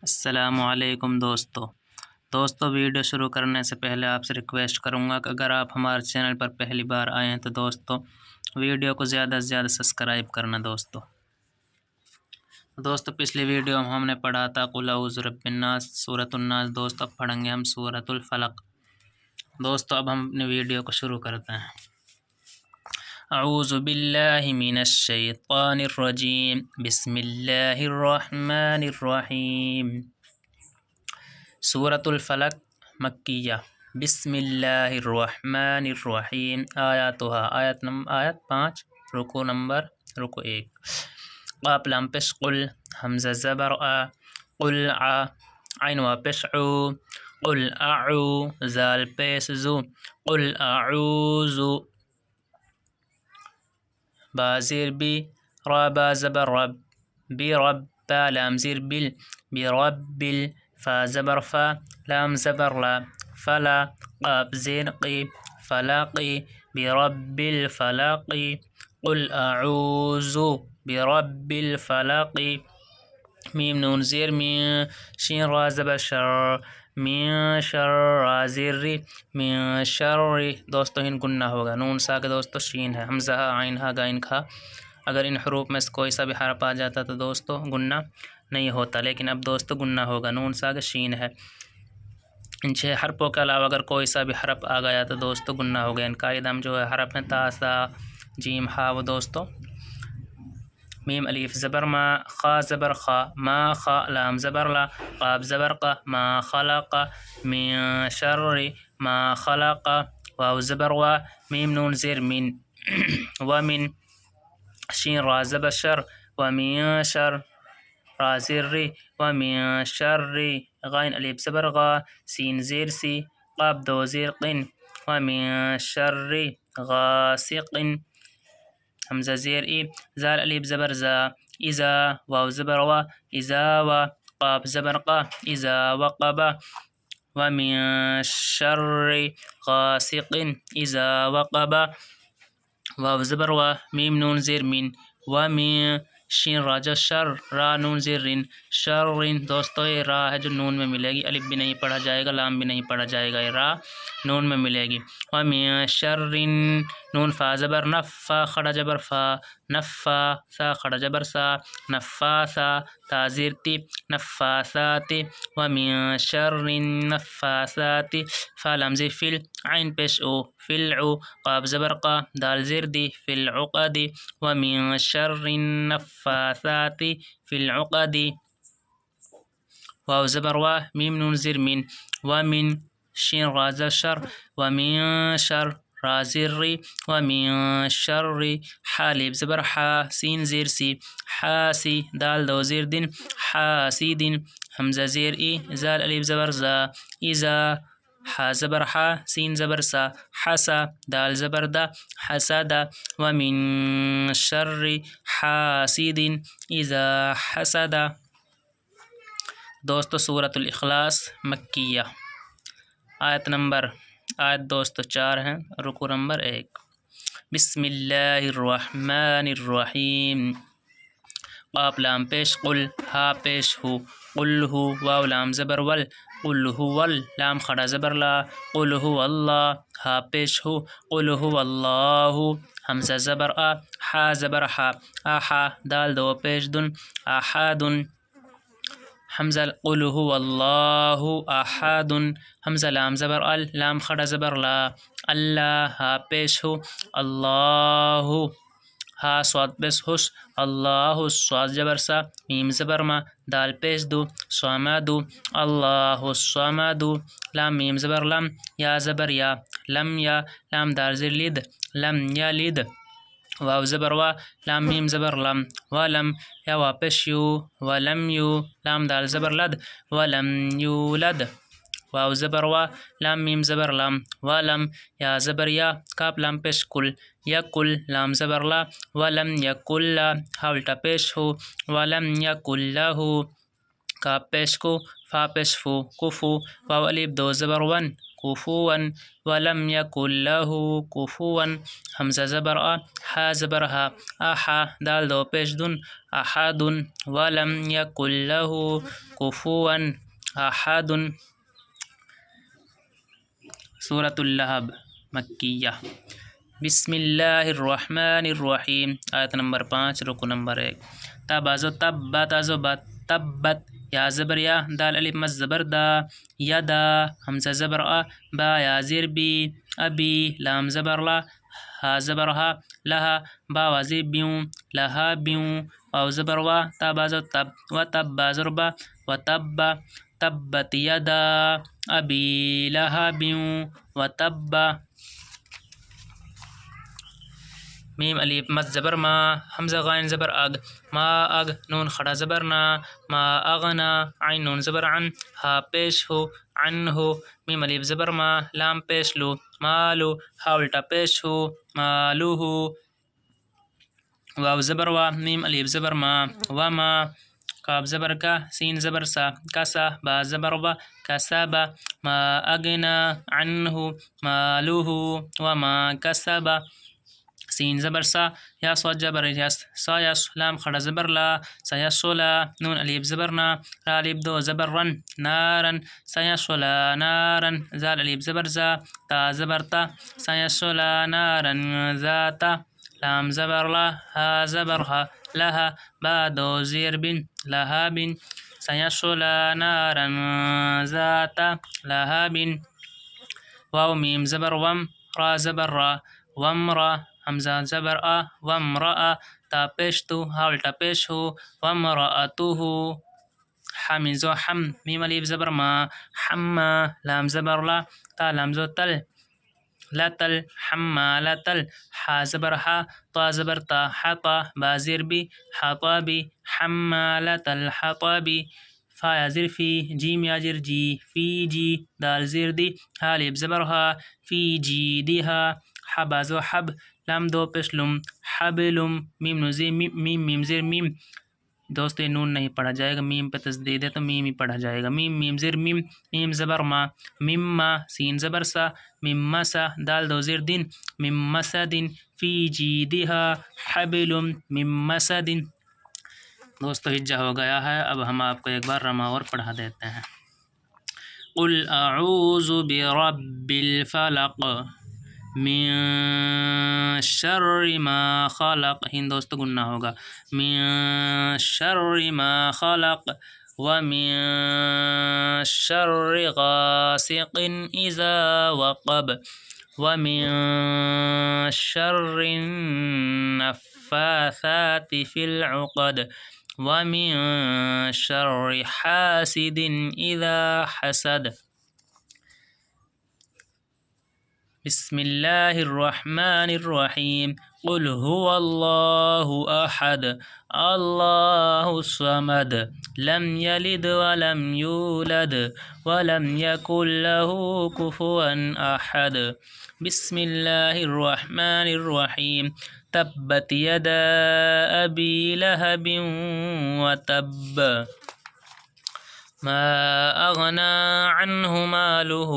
السلام علیکم دوستو ویڈیو شروع کرنے سے پہلے آپ سے ریکویسٹ کروں گا کہ اگر آپ ہمارے چینل پر پہلی بار آئے ہیں تو دوستو ویڈیو کو زیادہ سے زیادہ سبسکرائب کرنا دوستو پچھلی ویڈیو میں ہم نے پڑھا تھا قل اعوذ برب الناس سورۃ الناس۔ دوستو اب پڑھیں گے ہم سورۃ الفلق۔ دوستو اب ہم اپنی ویڈیو کو شروع کرتے ہیں۔ اعوذ باللہ من الشیطان الرجیم، بسم اللہ الرحمن الرحیم۔ سورۃ الفلق مکیہ۔ بسم اللہ الرحمن الرحیم۔ آیت 5، رکو 1۔ قاف لام پیش قل، حمزہ زبر آ، قل آ، عین وا پیش عو، قل اعو، زال پیش زو، قل اعوذ، با زیر بی، را با زبر رب، بی رب، با لام زیر بل، برب بل، فا زبر فا، لام زبر لا، فلا، قاف زیر قی، فلاقی، برب الفلق، قل اعوذ برب الفلق، میم نون زیر مین، شین را زبر شر، من شر، را زیر ری، من شر۔ دوستو ان گنہ ہوگا، نون سا کے دوستو شین ہے، حمزہ عین ہا غین کھا۔ اگر ان حروف میں سے کوئی سا بھی حرف آ جاتا تو دوستو گنہ نہیں ہوتا، لیکن اب دوستو گنہ ہوگا، نون سا کے شین ہے۔ ان 6 حرفوں کے علاوہ اگر کوئی سا بھی حرف آ گیا تو دوستو گنہ ہو گیا۔ ان قاعدہ میں جو ہے حرف ہیں تا، سا، جیم، ہا، وہ دوستو میم الف زبر ما، خا زبر خا، ما خا، لام زبر لا، قاف زبر قا، ما خلق، من شر ما خلق، واو زبر وا، میم نون زیر من، ومن، شین را زبر شر، ومن شر، را زیر ری، ومن شر، غین الف زبر غا، سین زیر سی، قاف دو زیر قن، ومن شر غاسق، حمزہ زیر ای، زال الف زبر زا، اذا، واو زبر وا، اذا وا، قاف زبر قا، اذا وقب، ومن شر غاسق اذا وقب، واو زبر وا، میم نون زیر من، ومن، شین راجا شر، را نون زیر رن، شر۔ دوستو یہ را ہے جو نون میں ملے گی، الف بھی نہیں پڑھا جائے گا، لام بھی نہیں پڑھا جائے گا، یہ را نون میں ملے گی۔ ومن شر، نون فا زبر نف، فا کھڑا جبر فا، نفا، سا کھڑا جبر سا، نفاسا، تا زیر تی، نفاسات، ومن شر النفاسات، فا لام زیر فل، عین پیش او، فلعو، قاف زبر قا، دال زیر دی، فالعقد، ومن شر النفاسات في العقد، واو زبر وا، میم نون زیر من، ومن، شین را زر شر، ومن شر، را زیر ری، ومن شر، حا لیب زبر حا، سین زیر سی، حاسی، دال دو زیر دن، حاسدن، حمزہ زیر ای، زال الف زبر زا، ایزا، حا زبر حا، سین زبر سا، حسا، دال زبر دا، حسد، ومن شر حاسد اذا حسد۔ دوستو سورۃ الاخلاص مکیہ۔ آیت دوستو 4 ہیں، رکو نمبر 1۔ بسم اللہ الرحمن الرحیم۔ قاف لام پیش قل، ہا پیش ہو، قل ہو، واو لام زبر ول، قل هو ال، لام کھڑا زبر لا، قل هو اللہ، ہا پیش ہو، قل هو اللہ، حمزہ زبر آ، حا زبر حا، آحا، دال دو پیش دن، احد، حمزہ قل هو اللہ احد، حمزہ لام زبر ال، لام کھڑا زبر لا، اللہ، ہا پیش ہو، اللہ، ہا صاد پیش ہوش، اللہ، صاد زبر سا، میم زبر ما، دال پیش دو، صمد، اللہ الصمد، لام میم زبر لم، یا زبر یا، لم یا، لام دال زیر لد، لم یلد، واو زبر وا، لام میم زبر لم، ولم، یا وا پیش یو، ولم یو، لام دال زبر لد، ولم یولد، واو زبر وا، لام میم زبر لم، ولم، یا زبر یا، کاف لام پیش کل، یکل، لام زبر لا، ولم یکل لا، ہا الٹا پیش ہو، ولم یکل لہ، کاف پیش کو، فا پیش فو، کفو، واو الف دو زبر ون، كفوا ولم يكن له كفوا حمزة زبر حا زبر ها أحا دال دو پیش دن أحد ولم يكن له كفوا أحد سورة اللهب مکیہ بسم اللہ الرحمن الرحیم آیت نمبر 5 رکو نمبر 1 تبازو تب تازو بت تبت یا زبر یا دال الف مز زبر دا یدا حمزہ زبر با یا زیر بی ابی لام زبر لا ہا زبر ہا لہا با وازی بیوں لہا بیوں واو زبر وا تبازو تب و تب بازر با و تب تبت یدا ابی لہب و تب میم الف مد زبر ما حمزہ غائن زبر اگ ما اگ نون کھڑا زبر نا ما اغنا عین نون زبر عن ہا پیش ہو عن ہو میم الف زبر ما لام پیش لو مالو ہا الٹا پیش ہو مالو ہو واو زبر وا میم الف زبر ما وما کاف زبر کا سین زبر سا کسا با زبر با کسب ما اغنا عنه مالوه وما کسب سین زبر سا یا صاد زبر یس سا یس لام کھڑا زبر لا سیصلا نون الف زبر نا را الف دو زبر رن نارن سیصلا نارن زال الف زبر زا تا زبر تا سیصلا نارن ذات لام زبر لا ها زبر ها لها با دو زیر بن لهاب سيصلى نارا ذات لهاب واو ميم زبر وم را زبر را ومرا حمزة زبر وامرأة تا پیشتو هاولتا پیش ہو وامرأته حمزو حم میم الف زبر ما حما لام زبر لا تا لام زو تل لتل حمالتل حا زبر ها طا زبر تا حطا بازیر بی حطابی حمالة الحطب فا یا زیر فی جیم یا زیر جی فی جی دال زیر دی حالب زبر ها فی جی دی ها حبازو حب لام دو پشلم حبلم میم نو زیر میم زیر میم دوستو یہ نون نہیں پڑھا جائے گا میم پہ تشدید ہے تو میم ہی پڑھا جائے گا میم زیر میم زبر ما مما سین زبر سا مما سا دال دو زیر دن مما سا دن فی جیدہا حبل مما سا دن دوستو ہجہ ہو گیا ہے اب ہم آپ کو ایک بار رما اور پڑھا دیتے ہیں قل اعوذ برب الفلق من شر ما خلق ہند دوستو گننا ہوگا من شر ما خلق ومن شر غاسق اذا وقب ومن شر النفاثات في العقد ومن شر حاسد اذا حسد بسم الله الرحمن الرحيم قل هو الله أحد الله الصمد لم يلد ولم يولد ولم يكن له كفوا أحد بسم الله الرحمن الرحيم تبت يدا أبي لهب وتب ما أغنى عنه ماله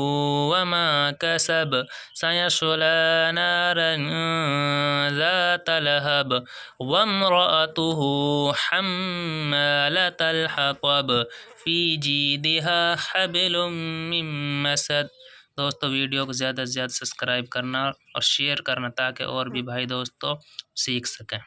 وما كسب سيصلى نارا ذات لهب وامرأته حمالة الحطب في جيدها حبل من مسد دوستو ویڈیو کو زیادہ سے زیادہ سبسکرائب کرنا اور شیئر کرنا تاکہ اور بھی بھائی دوستو سیکھ سکیں